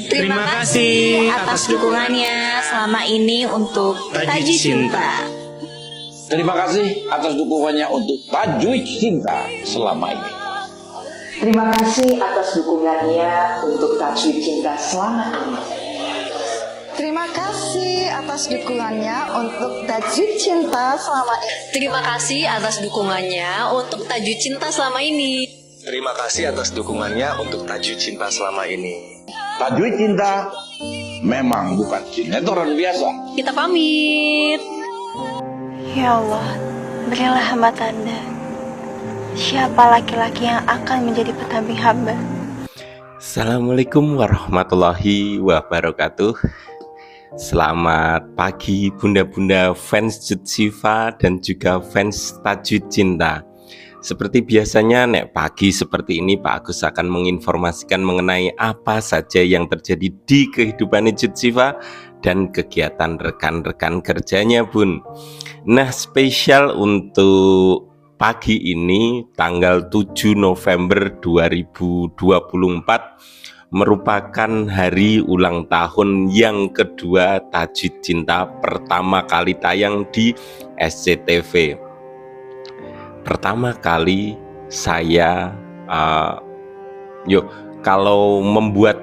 Terima kasih atas dukungannya selama ini untuk Tajuk Cinta. Terima kasih atas dukungannya untuk Tajuk Cinta selama ini. Terima kasih atas dukungannya untuk Tajuk Cinta selama ini. Terima kasih atas dukungannya untuk Tajuk Cinta selama ini. Terima kasih atas dukungannya untuk Tajuk Cinta selama ini. Terima kasih atas dukungannya untuk Tajuk Cinta selama ini. Tajuk Cinta memang bukan sinetron biasa. Kita pamit. Ya Allah, berilah hamba tanda. Siapa laki-laki yang akan menjadi pendamping hamba? Assalamualaikum warahmatullahi wabarakatuh. Selamat pagi bunda-bunda fans Jut Siva dan juga fans Tajuk Cinta. Seperti biasanya nek pagi seperti ini Pak Agus akan menginformasikan mengenai apa saja yang terjadi di kehidupan Jut Siva dan kegiatan rekan-rekan kerjanya Bun. Nah, spesial untuk pagi ini tanggal 7 November 2024 merupakan hari ulang tahun yang kedua Tajuk Cinta pertama kali tayang di SCTV. Pertama kali saya kalau membuat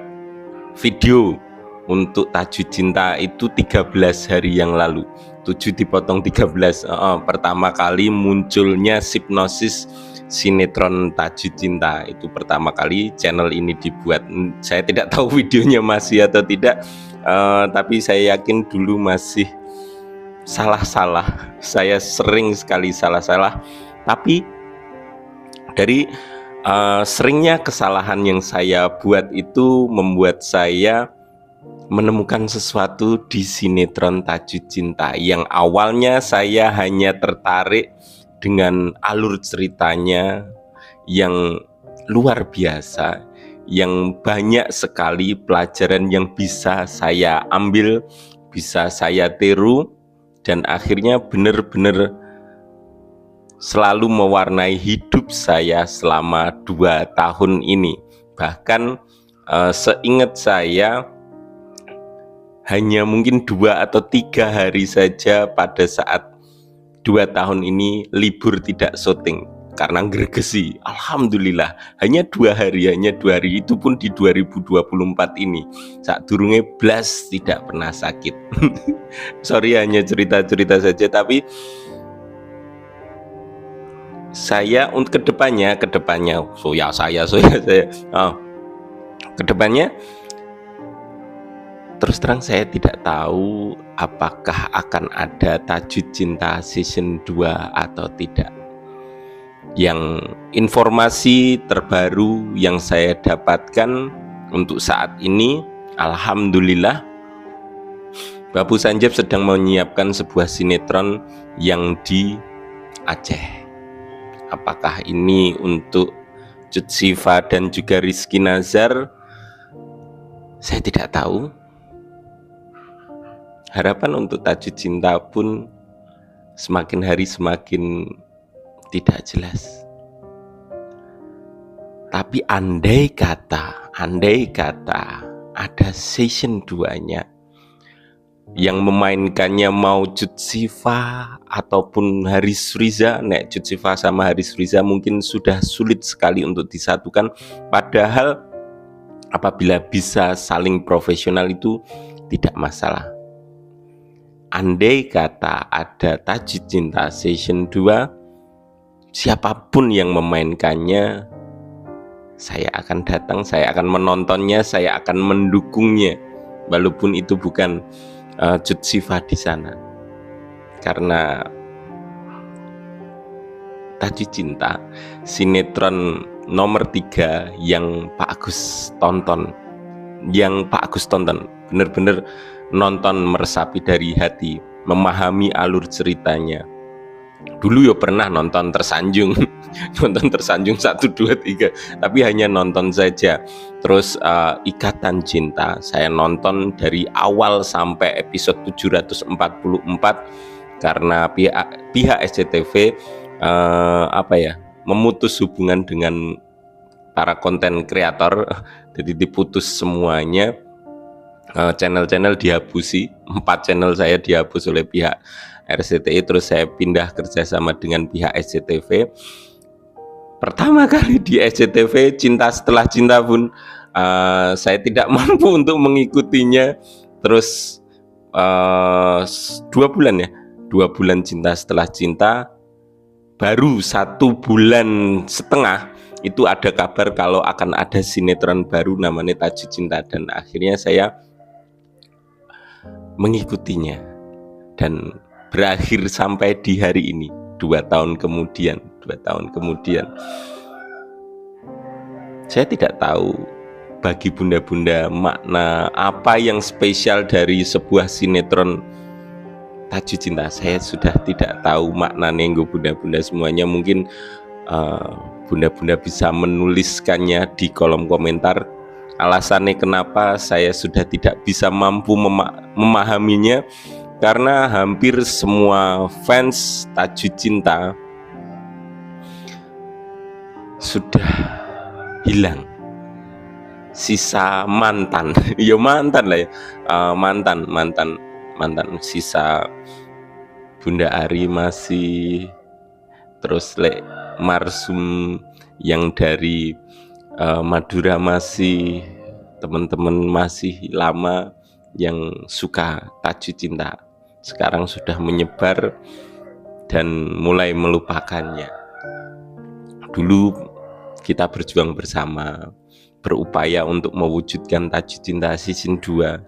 video untuk Tajuk Cinta itu 13 hari yang lalu, 7 dipotong 13. Pertama kali munculnya Hipnosis sinetron Tajuk Cinta, itu pertama kali channel ini dibuat. Saya tidak tahu videonya masih atau tidak, tapi saya yakin dulu masih salah-salah. Saya sering sekali salah-salah. Tapi dari seringnya kesalahan yang saya buat itu membuat saya menemukan sesuatu di sinetron Tajuk Cinta yang awalnya saya hanya tertarik dengan alur ceritanya yang luar biasa, yang banyak sekali pelajaran yang bisa saya ambil, bisa saya tiru, dan akhirnya benar-benar selalu mewarnai hidup saya selama 2 tahun ini. Bahkan seingat saya hanya mungkin 2 atau 3 hari saja pada saat 2 tahun ini libur tidak syuting karena gregesi. Alhamdulillah hanya 2 hari itu pun di 2024 ini. Saat durunge blas tidak pernah sakit. Sorry, hanya cerita-cerita saja, tapi saya untuk kedepannya kedepannya terus terang saya tidak tahu apakah akan ada Tajuk Cinta season 2 atau tidak. Yang informasi terbaru yang saya dapatkan untuk saat ini, alhamdulillah Babu Sanjep sedang menyiapkan sebuah sinetron yang di Aceh. Apakah ini untuk Jut Siva dan juga Rizky Nazar? Saya tidak tahu. Harapan untuk Tajuk Cinta pun semakin hari semakin tidak jelas. Tapi andai kata ada season 2-nya yang memainkannya mau Jut Siva ataupun Haris Riza. Nek Jut Siva sama Haris Riza mungkin sudah sulit sekali untuk disatukan, padahal apabila bisa saling profesional itu tidak masalah. Andai kata ada Tajuk Cinta season 2, siapapun yang memainkannya, saya akan datang, saya akan menontonnya, saya akan mendukungnya, walaupun itu bukan Jut Siva di sana. Karena Tajuk Cinta sinetron nomor 3 yang Pak Agus tonton, benar-benar nonton meresapi dari hati, memahami alur ceritanya. Dulu ya pernah nonton Tersanjung nonton Tersanjung 1, 2, 3, tapi hanya nonton saja. Terus Ikatan Cinta saya nonton dari awal sampai episode 744 karena pihak SCTV memutus hubungan dengan para konten kreator, jadi diputus semuanya. Channel-channel dihapusi, 4 channel saya dihapus oleh pihak RCTI, terus saya pindah kerjasama dengan pihak SCTV. Pertama kali di SCTV, Cinta Setelah Cinta pun saya tidak mampu untuk mengikutinya. Terus 2 bulan Cinta Setelah Cinta, baru 1 bulan setengah itu ada kabar kalau akan ada sinetron baru namanya Tajuk Cinta, dan akhirnya saya mengikutinya dan berakhir sampai di hari ini 2 tahun kemudian. Saya tidak tahu bagi bunda-bunda makna apa yang spesial dari sebuah sinetron Tajuk Cinta. Saya sudah tidak tahu maknanya, nggo bunda-bunda semuanya. Mungkin bunda-bunda bisa menuliskannya di kolom komentar. Alasannya kenapa saya sudah tidak bisa mampu memahaminya, karena hampir semua fans Tajuk Cinta sudah hilang. Sisa mantan, ya mantan lah ya, mantan. Sisa Bunda Ari masih, terus Marsum yang dari Madura masih, teman-teman masih lama yang suka Tajuk Cinta sekarang sudah menyebar dan mulai melupakannya. Dulu kita berjuang bersama, berupaya untuk mewujudkan Tajuk Cinta season 2.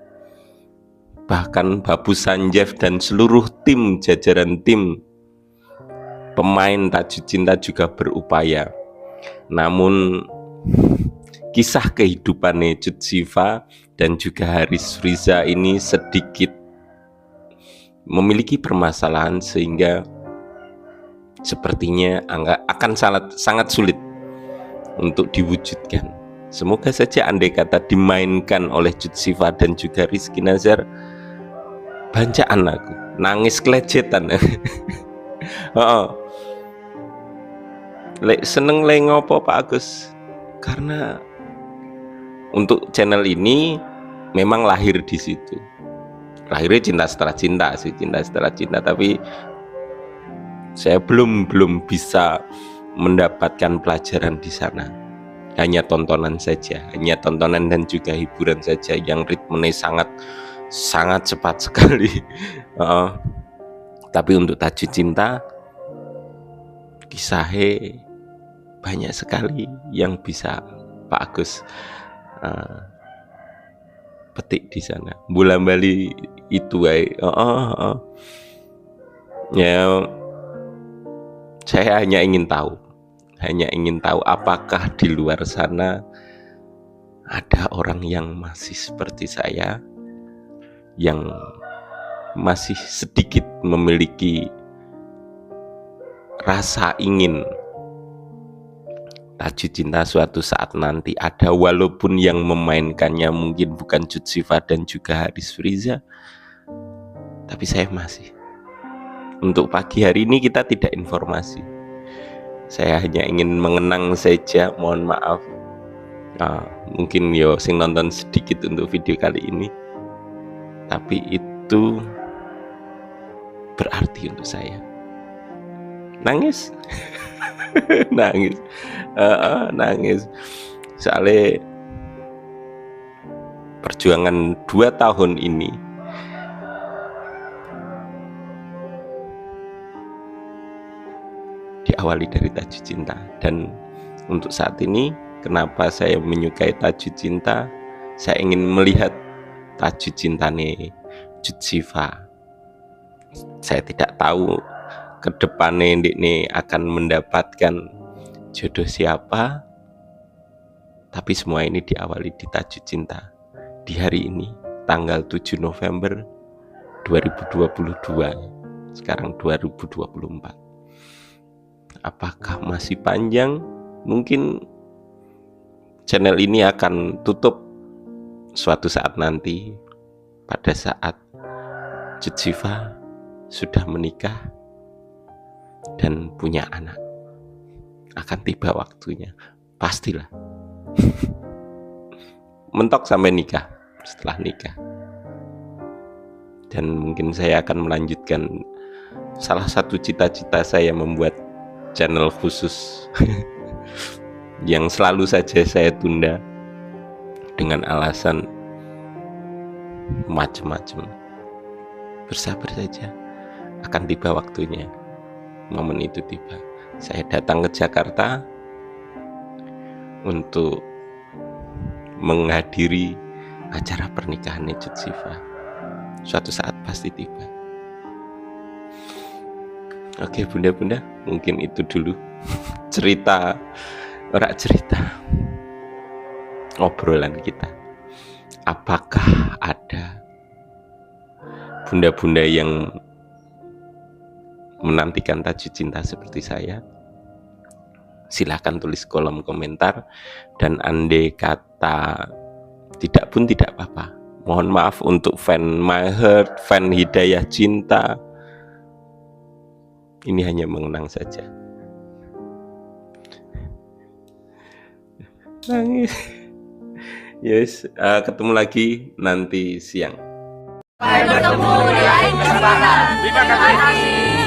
Bahkan Babu Sanjeev dan seluruh tim, jajaran tim pemain Tajuk Cinta juga berupaya. Namun kisah kehidupannya Cut Siva dan juga Haris Friza ini sedikit memiliki permasalahan, sehingga sepertinya akan sangat sulit untuk diwujudkan. Semoga saja andai kata dimainkan oleh Cut Siva dan juga Rizky Nazar, bancaan aku nangis kelecetan. Seneng ngopo Pak Agus, karena untuk channel ini memang lahir di situ. Lahirnya Cinta Setelah Cinta sih, Cinta Setelah Cinta, tapi saya belum bisa mendapatkan pelajaran di sana. Hanya tontonan saja, hanya tontonan dan juga hiburan saja yang ritmenya sangat cepat sekali. Tapi untuk Tajuk Cinta, kisahnya banyak sekali yang bisa Pak Agus petik di sana. Bulan Bali itu ya, saya hanya ingin tahu apakah di luar sana ada orang yang masih seperti saya, yang masih sedikit memiliki rasa ingin Tajuk Cinta suatu saat nanti ada, walaupun yang memainkannya mungkin bukan Cut Siva dan juga Haris Friza, tapi saya masih. Untuk pagi hari ini kita tidak informasi, saya hanya ingin mengenang saja. Mohon maaf, mungkin sing nonton sedikit untuk video kali ini, tapi itu berarti untuk saya. Nangis. nangis soalnya perjuangan 2 tahun ini diawali dari Tajuk Cinta. Dan untuk saat ini, kenapa saya menyukai Tajuk Cinta, saya ingin melihat Tajuk Cinta nih Cut Siva. Saya tidak tahu ke depannya ini akan mendapatkan jodoh siapa, tapi semua ini diawali di Tajuk Cinta di hari ini, tanggal 7 November 2022. Sekarang 2024. Apakah masih panjang? Mungkin channel ini akan tutup suatu saat nanti, pada saat Cut Siva sudah menikah dan punya anak. Akan tiba waktunya. pastilah. Mentok sampai nikah, setelah nikah. Dan mungkin saya akan melanjutkan salah satu cita-cita saya membuat channel khusus yang selalu saja saya tunda dengan alasan macam-macam. Bersabar saja, akan tiba waktunya. Momen itu tiba. Saya datang ke Jakarta untuk menghadiri acara pernikahan Nejut Syifa. Suatu saat pasti tiba. Oke bunda-bunda, mungkin itu dulu cerita, obrolan kita. Apakah ada bunda-bunda yang menantikan Tajwid Cinta seperti saya? Silahkan tulis kolom komentar. Dan andai kata tidak pun tidak apa-apa. Mohon maaf untuk fan My Heart, fan Hidayah Cinta. Ini hanya mengenang saja. Nangis. Yes, ketemu lagi nanti siang. Sampai bertemu di lain kesempatan. Terima kasih.